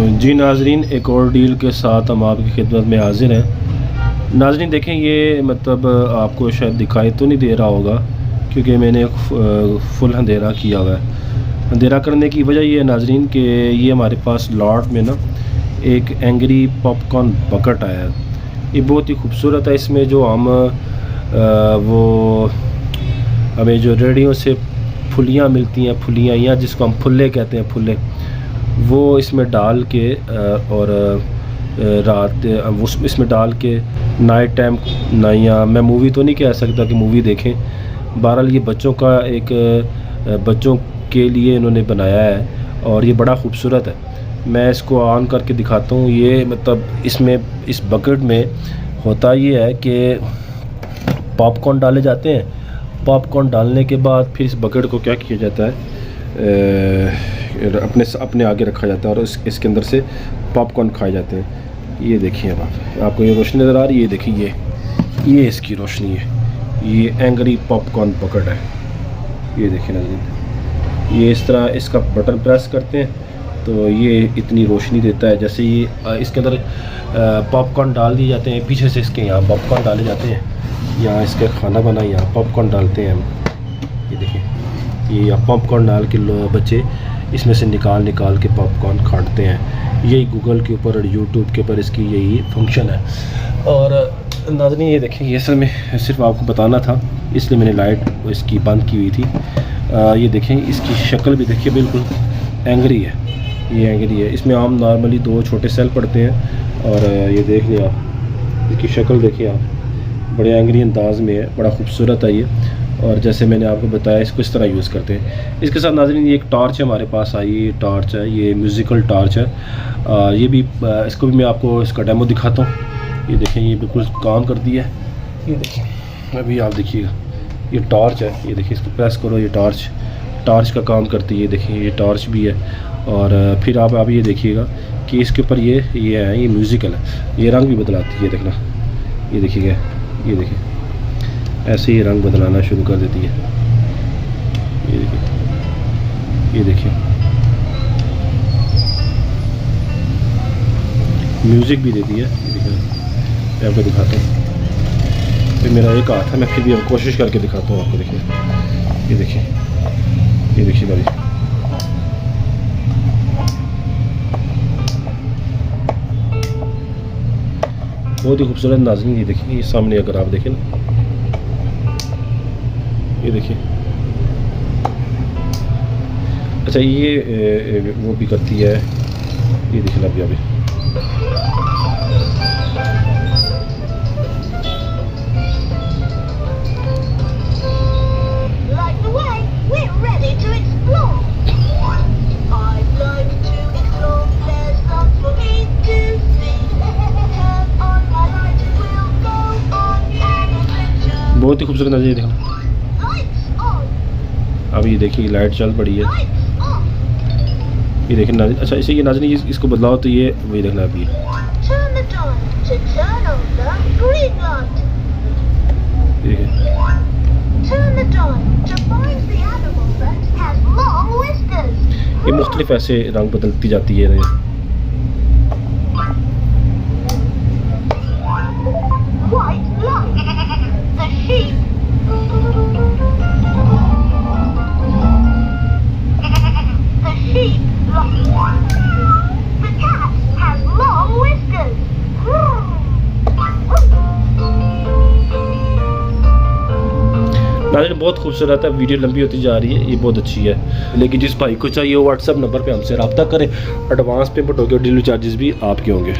जी नाजरीन, एक और डील के साथ हम आपकी खिदमत में हाजिर हैं। नाजरीन देखें, ये मतलब आपको शायद दिखाई तो नहीं दे रहा होगा क्योंकि मैंने फुल अंधेरा किया हुआ है। अंधेरा करने की वजह ये है नाजरीन कि ये हमारे पास लॉट में ना एक एंग्री पॉपकॉर्न बकेट आया है। ये बहुत ही खूबसूरत है। इसमें जो हम वो हमें जो रेडियो से फुलियाँ मिलती हैं, फुलियाँ या जिसको हम फुल्ले कहते हैं, फुल्ले, वो इसमें डाल के और रात वो इसमें डाल के नाइट टाइम ना, या मैं मूवी तो नहीं कह सकता कि मूवी देखें, बहरहाल ये बच्चों का एक बच्चों के लिए इन्होंने बनाया है और ये बड़ा खूबसूरत है। मैं इसको ऑन करके दिखाता हूँ। ये मतलब इसमें इस बकेट में होता ये है कि पॉपकॉर्न डाले जाते हैं। पॉपकॉर्न डालने के बाद फिर इस बकेट को क्या किया जाता है, अपने आगे रखा जाता है और इसके अंदर से पॉपकॉर्न खाए जाते हैं। ये देखिए अब आपको ये रोशनी नज़र आ रही है। ये देखिए ये इसकी रोशनी है। ये एंग्री पॉपकॉर्न बकेट है। ये देखिए नाज़रीन, ये इस तरह इसका बटन प्रेस करते हैं तो ये इतनी रोशनी देता है। जैसे ये इसके अंदर पॉपकॉर्न डाल दिए जाते हैं, पीछे से इसके यहाँ पॉपकॉर्न डाले जाते हैं, यहाँ इसके खाना बना यहाँ पॉपकॉर्न डालते हैं हम। ये देखिए ये पॉपकॉर्न डाल के बच्चे इसमें से निकाल के पॉपकॉर्न खाते हैं। यही गूगल के ऊपर और यूट्यूब के ऊपर इसकी यही फंक्शन है। और नाज़रीन ये देखें, ये असल में सिर्फ आपको बताना था इसलिए मैंने लाइट इसकी बंद की हुई थी। ये देखें, इसकी शक्ल भी देखिए बिल्कुल एंग्री है। ये एंग्री है। इसमें आम नॉर्मली 2 छोटे सेल पड़ते हैं और ये देख लें आप, इसकी शक्ल देखिए आप, बड़े एंग्री अंदाज में है, बड़ा खूबसूरत है ये। और जैसे मैंने आपको बताया इसको इस तरह यूज़ करते हैं। इसके साथ नाज़रीन ये एक टॉर्च है हमारे पास आई, ये टॉर्च है, ये म्यूज़िकल टॉर्च है। ये भी इसको भी मैं आपको इसका डेमो दिखाता हूँ। ये देखें ये बिल्कुल काम करती है। ये देखें अभी आप देखिएगा, ये टॉर्च है। ये देखिए इसको प्रेस करो, ये टॉर्च का काम करती है। ये देखिए ये टॉर्च भी है। और फिर आप ये देखिएगा कि इसके ऊपर ये है, ये म्यूज़िकल है। ये रंग भी बदलाती है, देखना। ये देखिएगा, ये देखिए ऐसे ही रंग बदलाना शुरू कर देती है। ये देखिए म्यूज़िक भी देती है। ये देखिए मैं आपको दिखाता हूँ। फिर मेरा एक हाथ है, मैं फिर भी कोशिश करके दिखाता हूँ आपको। देखिए ये देखिए भाई, बहुत ही खूबसूरत नाज़रीन। ये देखिए ये सामने अगर आप देखें ना, ये देखिए। अच्छा ये वो भी करती है। ये देखिए अभी बहुत ही खूबसूरत नज़र। देखो अब ये देखिए लाइट चल पड़ी है। ये देखिए नाज़रीन। अच्छा इसे ये नाज़रीन इसको बदलाओ तो ये वही देखना अभी। ये मुख्तलिफ ऐसे रंग बदलती जाती है। नाज़रीन बहुत खूबसूरत है। वीडियो लंबी होती जा रही है, ये बहुत अच्छी है। लेकिन जिस भाई को चाहिए वो व्हाट्सएप नंबर पे हमसे रब्ता करें। एडवांस पेमेंट होगी और डिलीवरी चार्जेस भी आपके होंगे।